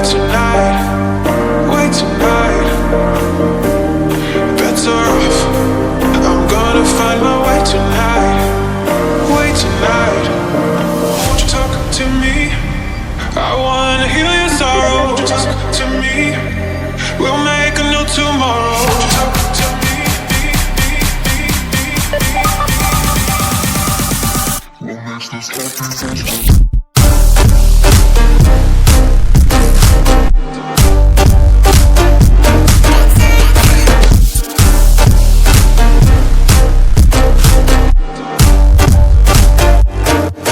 tonight, wait tonight. Better off, I'm gonna find my way tonight, wait tonight. Won't you talk to me? I wanna heal your sorrow. Won't you talk to me? We'll make a new tomorrow. Won't you talk to me? What makes this happen?